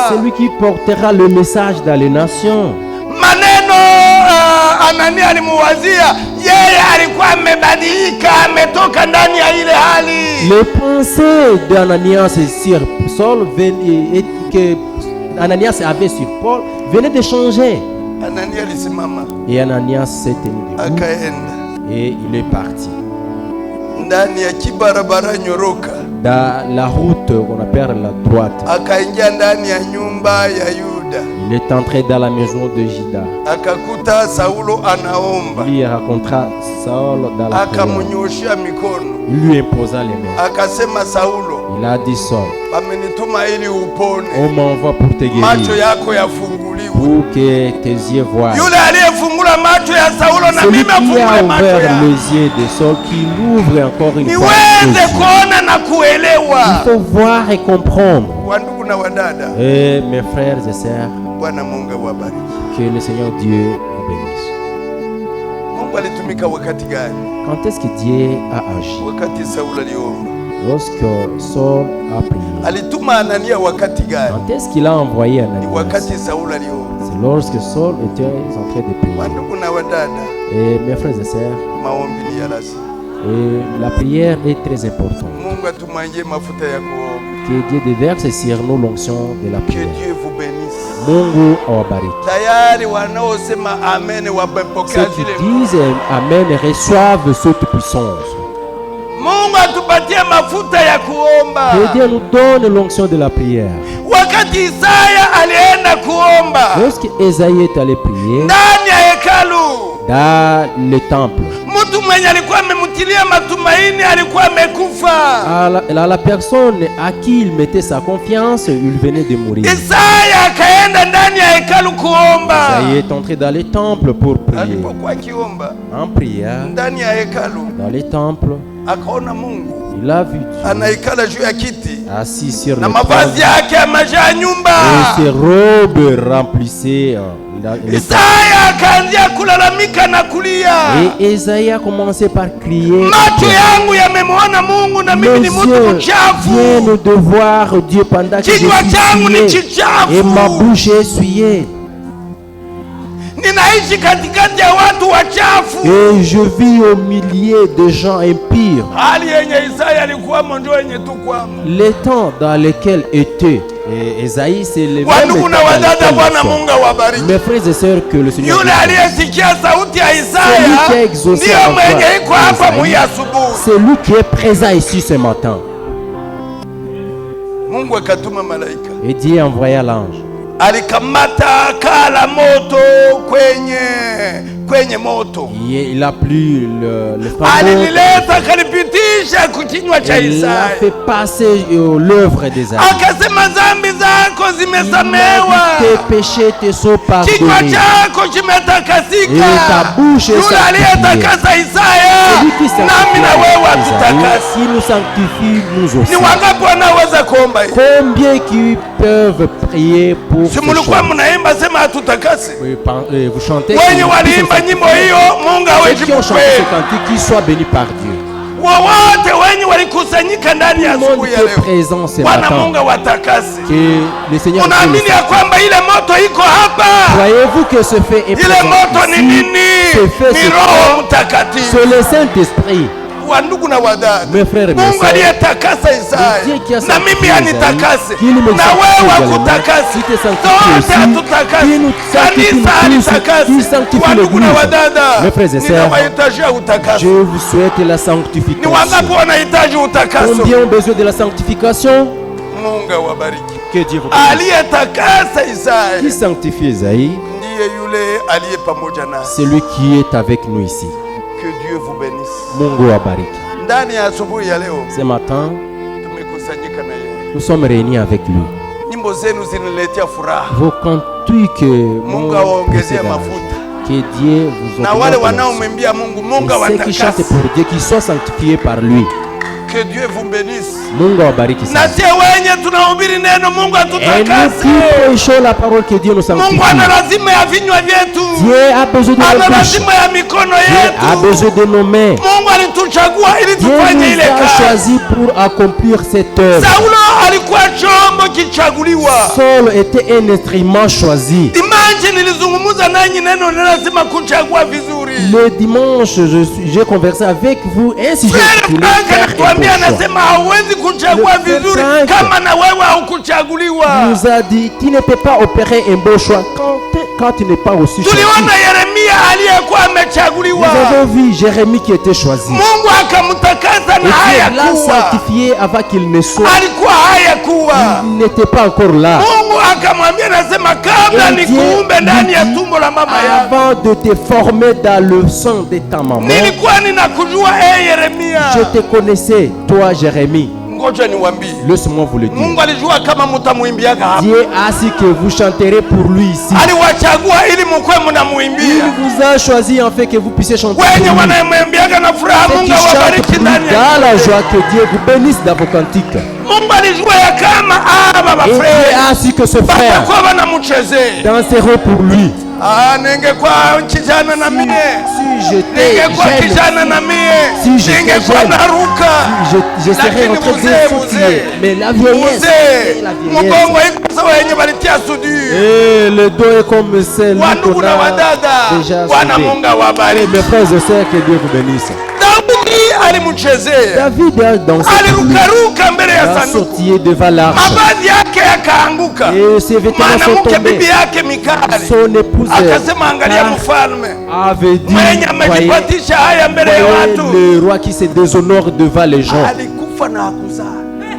C'est lui qui portera le message dans les nations. Maneno Anania alimuwazia, yeye alikuwa amebadilika, ametoka ndani ya ile hali. Les pensées d'Ananias sur Saul et que Ananias avait sur Paul venaient de changer. Anania alisimama. Et Ananias s'est tenu debout. Akaenda. Et il est parti. Ndani ya kibarabara nyoroka. Dans la route qu'on appelle la droite. Akaingia ndani ya nyumba ya Yuda. Il est entré dans la maison de Juda. Akakuta Saulo anaomba. Il rencontra Saul dans la akamunyoshia mikono. Il lui imposa les mains. Akasema Saulo. Il a dit Saul. Amenituma ili upone. On m'envoie pour te guérir. Macho yako yafunguliwe. Pour que tes yeux voient. Yule aliyefungula macho ya Saulo na mimi afungule macho ya. Celui qui a ouvert les yeux de Saul, qui l'ouvre encore une fois. Niweze kuona na kuelewa. Il faut voir et comprendre. Wandugu na wadada. Et mes frères et sœurs. Bwana Mungu awabariki. Que le Seigneur Dieu vous bénisse. Mungu alitumika wakati gani? Quand est-ce que Dieu a agi? Wakati Saulo aliomba. Lorsque Saul a prié. Alituma Anania wakati gani? Quand est-ce qu'il a envoyé Ananias? Wakati Saulo aliomba. C'est lorsque Saul était en train de prier. Wandugu na wadada. Et mes frères et sœurs. Maombi ni ya lazima. Et la prière est très importante. Mungu atumwangie mafuta ya kuomba. Que Dieu déverse sur nous l'onction de la prière. Que Dieu vous bénisse. Mungu awabariki. Tayari wanaosema amen wapokea Ceux zile. qui disent amen reçoivent cette puissance. Mungu atupatie mafuta ya kuomba. Que Dieu nous donne l'onction de la prière. Wakati Isaya alienda kuomba. Lorsque Esaïe est allé prier ndani ya hekalu, dans le temple, mtu mwenye alikuwa amemtilia matumaini alikuwa amekufa. La personne à qui il mettait sa confiance, il venait de mourir. Isaya akaenda ndani ya hekalu kuomba. Isaïe est entré dans le temple pour prier. Alipokuwa akiomba En prière ndani ya hekalu, dans le temple, akaona Mungu il a vu Dieu anaikala juu ya kiti assis sur na le mavazi trône yake yamejaa nyumba. et ses robes remplissaient le temple. Isaya akaanzia kulalamika na kulia. Et Esaïe a commencé par crier. Macho yangu yamemwona Mungu na mimi ni mtu mchafu. Viens de voir Dieu pendant que je Kinywa changu ni suis kichafu. et ma bouche est essuyée. Ninaishi katikati ya watu wachafu. Et je vis au milieu de gens impurs. Hali yenye Isaya alikuwamo ndio yenye tukwamo. Les temps dans lesquels était Esaïe, c'est les mêmes Wandugu na wadada, Bwana temps. Mungu awabariki. Mes frères et sœurs, que le Seigneur Yule aliyesikia sauti ya Isaya Celui qui a exaucé ndiyo la mwenye voix iko hapa d'Isaïe, mwi asubuhi. c'est lui qui est présent ici ce matin. Mungu akatuma malaika. Et Dieu envoya l'ange. Alikamata kala moto kwenye moto. Il a plu le flambeau. Alilileta akalipitisha kukinywa cha Il a Isaya. fait passer l'œuvre d'Esaïe. Akasema dhambi zako zimesamewa. Tes péchés te sont Kinywa pardonnés. chako kimetakasika. Et ta bouche est Yule aliyetakasa Isaya Celui qui nami na wewe sanctifie Esaïe, atutakase. qui nous sanctifie nous aussi. Ni wangapi wanaweza kuomba hivi? Combien qui peuvent prier pour Si ces mulikuwa choses? mnaimba sema atutakase. Vous chantez. Wenye waliimba nyimbo hiyo Mungu Ceux hawezi qui ont chanté kukweli. ce cantique, qu'ils soient bénis par Dieu. Wowote wenye walikusanyika ndani ya Tout le monde asubuhi qui ya est leo, présent ce Bwana matin. Mungu watakase. Que le Seigneur Dieu Unaamini le ya kwamba ile moto iko hapa? Croyez-vous que ce fait est Ile présent moto ni ici? nini? Ce feu, Ni c'est Roho quoi? Mtakatifu. C'est le Saint-Esprit. Wandugu na wadada, Mes frères et mes Mungu sœurs, aliyetakasa le Dieu qui a Isaya na sanctifié mimi Isaïe, anitakase qu'il me na sanctifie wewe également, akutakase, qui te sanctifie sote aussi, atutakase, qui nous sanctifie kanisa tous, alitakase. qui sanctifie Wandugu na l'Église. wadada, Mes frères et sœurs, ninawahitajia utakaso. je vous souhaite la Ni sanctification. wangapi wanahitaji utakaso? Combien ont besoin de la sanctification? Mungu awabariki. Que Dieu vous bénisse. Aliyetakasa Isaya Qui sanctifie Isaïe? ndiye yule aliye pamoja nasi. Celui qui est avec nous ici. Que Dieu vous bénisse. Mungu abariki. Ndani ya asubuhi ya leo Ce matin, tumekusanyika na yeye. nous sommes réunis avec lui. Nyimbo zenu zinaletea furaha. Vos cantiques Mungu awaongezee précédents. mafuta. Que Dieu vous Na wale augmente la wanaomwimbia Mungu, Mungu force. Et ceux qui chantent awatakase. pour Dieu, qu'ils soient sanctifiés par lui. Que Dieu vous bénisse. Mungu awabariki sana. Na sie wenye tunahubiri neno Mungu Et nous qui atutakase. prêchons la parole, que Dieu nous sanctifie. Mungu ana lazima ya vinywa vyetu. Dieu a besoin de Ana nos bouches. lazima ya mikono Dieu a yetu. besoin de nos mains. Mungu alituchagua ili Dieu tufanye ile nous a kazi. choisis pour accomplir cette œuvre. Saulo alikuwa chombo kichaguliwa. Saul était un instrument choisi. Imagine nilizungumza nanyi neno ni lazima kuchagua vizuri. Le dimanche, j'ai conversé avec vous. Ainsi, j'ai Frère voulu Frank faire un alituambia, bon choix. anasema hauwezi kuchagua Le frère vizuri Frank kama na wewe haukuchaguliwa. Il nous a dit, tu ne peux pas opérer un bon choix quand tu n'es pas aussi choisi. Tuliona Yeremia aliyekuwa Nous amechaguliwa. avons vu Jérémie qui était choisi. Mungu akamtakasa Et na haya Dieu l'a kuwa. sanctifié avant qu'il ne soit. Alikuwa haya kuwa. Il n'était pas encore là. Mungu akamwambia, nasema kabla Et Dieu nikuumbe ndani ya lui dit, tumbo la mama yako avant de te former dans le sang de ta maman, nilikuwa ninakujua Yeremia. je te connaissais, toi Jérémie. Ngoja niwaambie, Laisse-moi vous le dire. Mungu alijua kama mtamuimbiaka hapa. Dieu a su que vous chanterez pour lui ici. Aliwachagua ili mkwe Il mnamuimbia. vous a choisi en fait que vous puissiez chanter pour Wenye lui. wanamwimbiaka na furaha, Ceux Mungu qui chantent awabariki pour lui ndani ya dans la nyumba. joie, que Dieu vous bénisse dans vos cantiques. Mungu alijua ya kama aba Et Dieu bafrere a su que ce frère batakuwa banamuchezea. danseront pour lui. Ningekuwa kijana na mie, Si j'étais ningekuwa jeune, kijana na mie, Si j'étais ningekuwa jeune, naruka. je serais Lakini en train de mzee, sautiller. Mais la vieillesse, mzee, la mgongo vieillesse. iko sawa yenye balitia sudure. Et le dos est comme celle Wandugu qu'on na a wadada, déjà Bwana sauvé. Mungu Et awabariki. mes frères et sœurs, que Dieu vous bénisse. Daudi alimchezea, David a dansé pour lui. alirukaruka mbele Il ya a sanduku, sautillé devant l'arche. mavazi yake yakaanguka. Et ses vêtements sont Mwanamke bibi tombés. yake Mikali Son épouse akasema, angalia mfalme avait dit, mwenye voyez, amejipatisha haya mbele ya voyez watu, le roi qui se déshonore devant les gens. alikufa na hakuzaa.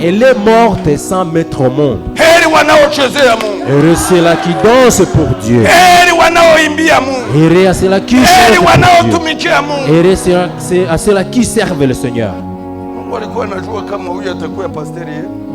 Elle est morte sans mettre au monde. Heri wanaochezea Mungu, Heureux ceux-là qui dansent pour Dieu. heri wanaoimbia Mungu, Heureux à ceux-là qui heri servent pour Dieu. wanaotumikia Mungu. Heureux à ceux-là qui servent le Seigneur. Mungu alikuwa anajua kama huyu atakuwa pasteri.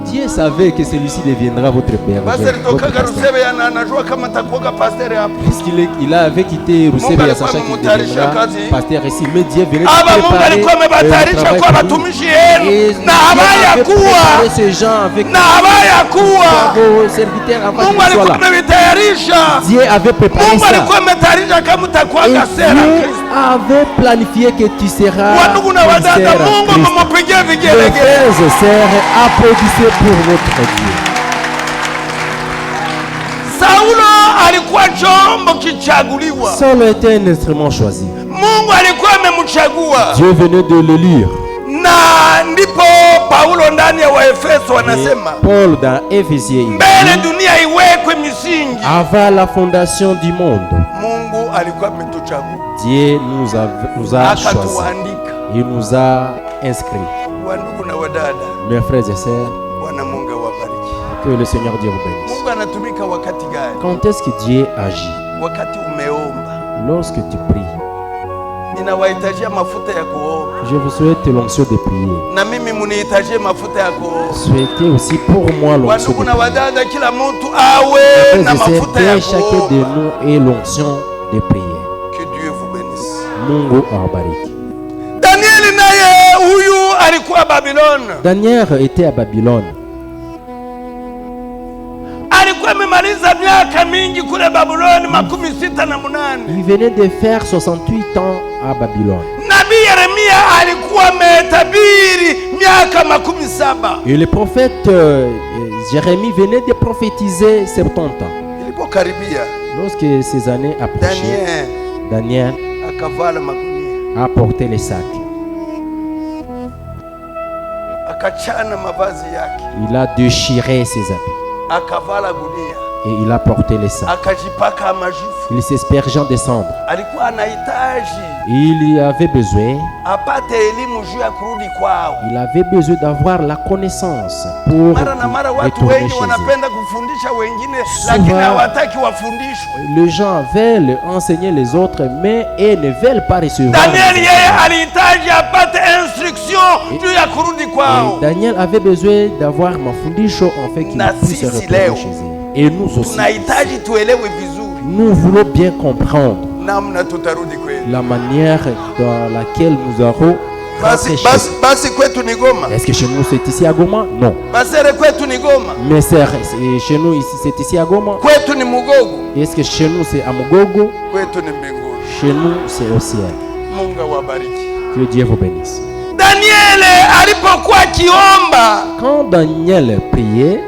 Dieu savait que celui-ci deviendra votre père. Basi Votre alitokaga pasteur. Rusebe anajua kama atakuwa pasteri hapa. Puisqu'il avait quitté Rousseau, il a sachant qu'il deviendra pasteur ici. Mais Dieu venait de Aba Mungu alikuwa préparer amebatarisha travail kwa pour lui. watumishi yenu Et na Dieu habaya avait kuwa préparé ces gens avec na habaya kuwa. vos serviteurs avant Mungu qu'ils alikuwa soient là. amevitayarisha. Dieu avait préparé Mungu ça. alikuwa ametayarisha kama utakuwa Et kasera Dieu Kristo. avait planifié que tu seras Wandugu na wadada, sincère en Mungu Christ. mumupigie Mes vigelegele. frères et sœurs, applaudissez pour notre Dieu. Saulo alikuwa chombo kichaguliwa. Saul était un instrument choisi. Mungu alikuwa amemchagua. Dieu venait de le lire. Na ndipo Paulo ndani ya Waefeso Et wanasema Paul dans Éphésiens, il mbele dit, dunia iwekwe misingi, avant la fondation du monde, Mungu alikuwa ametuchagua Dieu nous a choisis. akatuandika. Il nous a inscrits. Wandugu na wadada, Mes frères et sœurs, Bwana Mungu awabariki. que le Seigneur Dieu vous bénisse. Mungu anatumika wakati gani? Quand est-ce que Dieu agit? Wakati umeomba. Lorsque tu pries. Ninawahitajia mafuta ya kuomba, Je vous souhaite l'onction de prier. na mimi munihitajie mafuta ya kuomba. Souhaitez aussi pour moi l'onction Wandugu de na prier. wadada, kila mtu awe Frères na et sœurs, mafuta ya que chacun de kuomba. nous ait l'onction de prier. Que Dieu vous bénisse. Mungu awabariki. Danieli naye huyu alikuwa Babiloni. Daniel était à Babylone. Alikuwa amemaliza miaka mingi kule Babuloni, 68. Il venait de faire 68 ans à Babylone. Nabii Yeremia alikuwa ametabiri miaka 17. Et le prophète Jérémie venait de prophétiser 70 ans. Ilipokaribia, Lorsque ces années approchaient, Daniel akavala magunia, a porté les sacs. akachana mavazi yake, Il a déchiré ses habits akavala gunia, et il a porté les sacs. akajipaka majifu. Il s'aspergeant des cendres. Alikuwa anahitaji Il y avait besoin, apate elimu juu ya kurudi kwao. il avait besoin d'avoir la connaissance pour Mara na mara watu retourner wengi chez eux. wanapenda kufundisha wengine, lakini hawataki wafundishwe. Les gens veulent enseigner les autres, mais ils ne veulent pas recevoir. Daniel yeye alihitaji apate instruction juu ya kurudi kwao. Et Daniel avait besoin d'avoir mafundisho en fait qu'il Na puisse sisi retourner leo, chez eux. Et nous aussi, tunahitaji tuelewe vizuri nous voulons bien comprendre namna tutarudi kweli. la manière dans laquelle nous allons Basi kwetu ni Goma. Est-ce que chez nous c'est ici à Goma? Non. Basere kwetu ni Goma. Mes sœurs, chez nous ici c'est ici à Goma? Kwetu ni Mugogo. Est-ce que chez nous c'est à Mugogo? Kwetu ni mbinguni. Chez nous c'est au ciel. Mungu awabariki. Que Dieu vous bénisse. Daniel alipokuwa akiomba, Quand Daniel priait,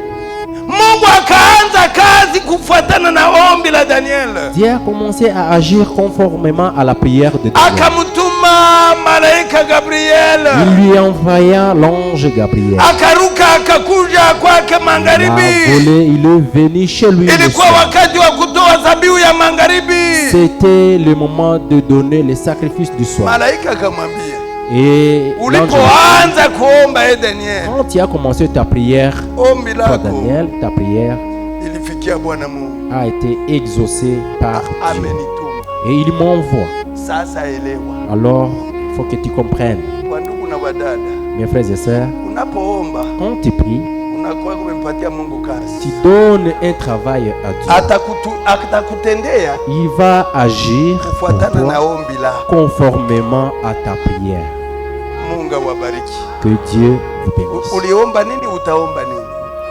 Mungu akaanza kazi kufuatana na ombi la Daniel. Dieu a commencé à agir conformément à la prière de Daniel. Akamutuma malaika Gabriel. Il lui envoya l'ange Gabriel. Akaruka akakuja kwake Il a magharibi. volé, il est venu chez lui. le Ilikuwa soir. wakati wa kutoa dhabihu ya magharibi. C'était le moment de donner les sacrifices du soir. Malaika akamwambia, Et l'ange, ulipoanza kuomba Daniel, quand tu as commencé ta prière, ombi toi lako Daniel, ta prière ilifikia Bwana Mungu. a été exaucée par Dieu. Amenituma. Et il m'envoie. Sasa elewa, Alors, il faut que tu comprennes, wandugu na wadada, mes frères et sœurs, unapoomba quand tu pries, unakuwa umempatia Mungu kazi. tu donnes un travail à Dieu. Atakutendea Il va agir pour kufuatana na toi ombi lako. conformément à ta prière. Mungu awabariki. Que Dieu vous bénisse. Uliomba nini? Utaomba nini?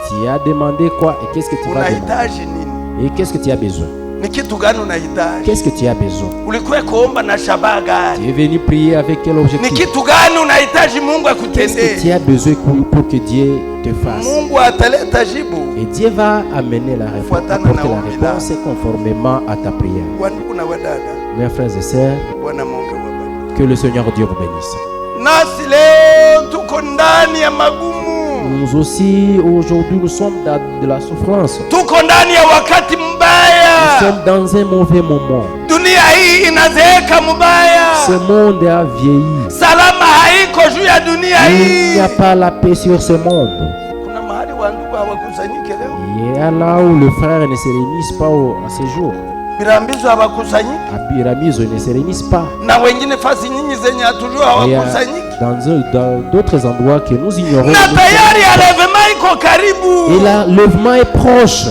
Tu as demandé quoi et qu'est-ce que tu vas demander? Unahitaji nini? Et qu'est-ce que tu as besoin? Ni kitu gani unahitaji? Qu'est-ce que tu as besoin? Ulikuwa kuomba na shabaha Tu gani? es venu prier avec quel Ni objectif? kitu gani unahitaji Mungu Qu'est-ce que tu akutendee? as besoin pour que Dieu te fasse? Mungu ataleta jibu. Et Dieu va amener la réponse, Fuatana apporter na la ombi réponse conformément à ta prière. Wandugu na wadada, Mes frères et sœurs, Bwana Mungu awabariki. que le Seigneur Dieu vous bénisse. Nasi leo tuko ndani ya magumu, Nous aussi, aujourd'hui, nous sommes dans de la souffrance. tuko ndani ya wakati Nous mbaya. sommes dans un mauvais moment. Dunia hii inazeeka mubaya, Ce monde a vieilli. salama haiko juu ya dunia Il n'y a hii. pas la paix sur ce monde. Kuna mahali wandugu hawakusanyike leo, Il y a là où le frère ne se réunissent pas à ces jours. Birambizo hawakusanyike, À Biramizo, ils ne se réunissent pas. na wengine fasi nyinyi zenye hatujua Et hawakusanyike, dans d'autres endroits que nous ignorons. na tayari alevema iko Et karibu. l'enlèvement est proche.